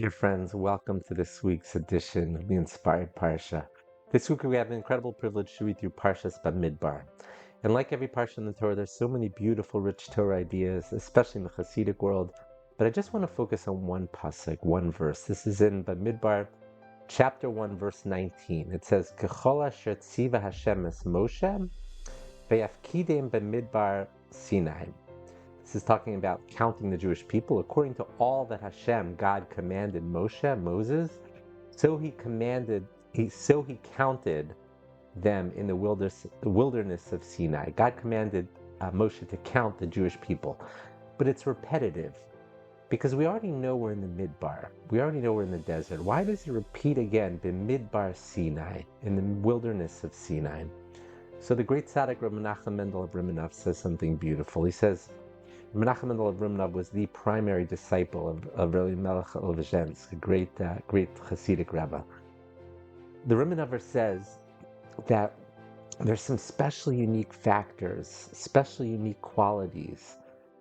Dear friends, welcome to this week's edition of the Inspired Parsha. This week we have the incredible privilege to read through Parshas Bamidbar. And like every Parsha in the Torah, there's so many beautiful, rich Torah ideas, especially in the Hasidic world. But I just want to focus on one pasuk, one verse. This is in Bamidbar, chapter 1, verse 19. It says, Kechol asher tziva Hashem es Moshe, ve'yafkidem b'midbar Sinai. This is talking about counting the Jewish people. According to all that Hashem, God commanded Moses, so he counted them in the wilderness of Sinai. God commanded Moshe to count the Jewish people. But it's repetitive because we already know we're in the Midbar. We already know we're in the desert. Why does he repeat again, Bamidbar Sinai, in the wilderness of Sinai? So the great tzaddik Rabbi Menachem Mendel of Rimanov says something beautiful. He says, Menachem Mendel of Rimnov was the primary disciple of Rabbi Melech Olezhensk, a great Hasidic rabbi. The Rimanover says that there's some special unique factors, special unique qualities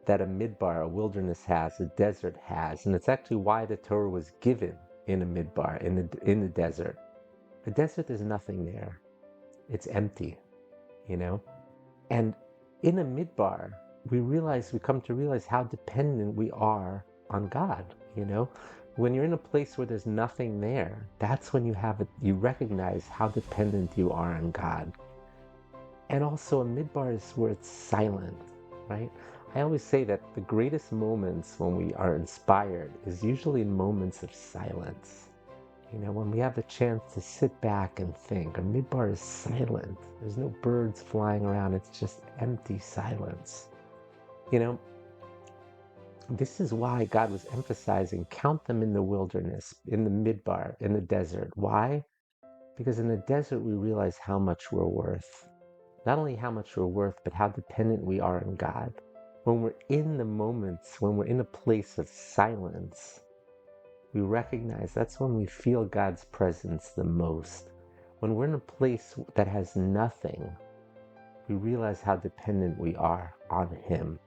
that a midbar, a wilderness has, a desert has, and it's actually why the Torah was given in a midbar, in the desert. A desert, there's nothing there. It's empty, And in a midbar, we come to realize how dependent we are on God, When you're in a place where there's nothing there, that's when you recognize how dependent you are on God. And also a midbar is where it's silent, right? I always say that the greatest moments when we are inspired is usually in moments of silence. When we have the chance to sit back and think. A midbar is silent. There's no birds flying around. It's just empty silence. This is why God was emphasizing count them in the wilderness, in the midbar, in the desert. Why? Because in the desert we realize how much we're worth. Not only how much we're worth, but how dependent we are on God. When we're in the moments, when we're in a place of silence, we recognize that's when we feel God's presence the most. When we're in a place that has nothing, we realize how dependent we are on Him.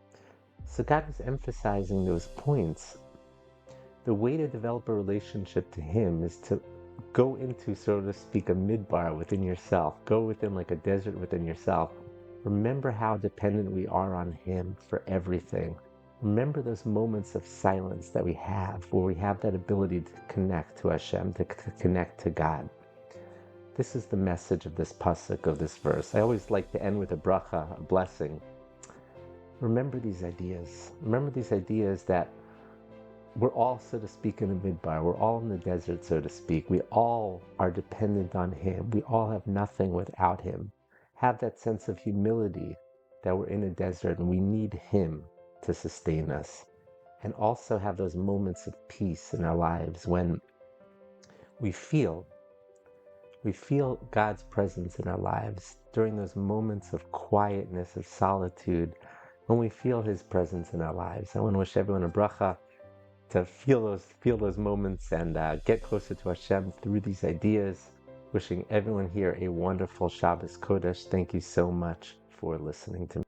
So God is emphasizing those points. The way to develop a relationship to Him is to go into, so to speak, a midbar within yourself. Go within like a desert within yourself. Remember how dependent we are on Him for everything. Remember those moments of silence that we have, where we have that ability to connect to Hashem, to connect to God. This is the message of this pasuk, of this verse. I always like to end with a bracha, a blessing. Remember these ideas. Remember these ideas that we're all, so to speak, in a midbar. We're all in the desert, so to speak. We all are dependent on Him. We all have nothing without Him. Have that sense of humility that we're in a desert and we need Him to sustain us. And also have those moments of peace in our lives when we feel God's presence in our lives, during those moments of quietness, of solitude, when we feel His presence in our lives. I want to wish everyone a bracha to feel those moments and get closer to Hashem through these ideas. Wishing everyone here a wonderful Shabbos Kodesh. Thank you so much for listening to me.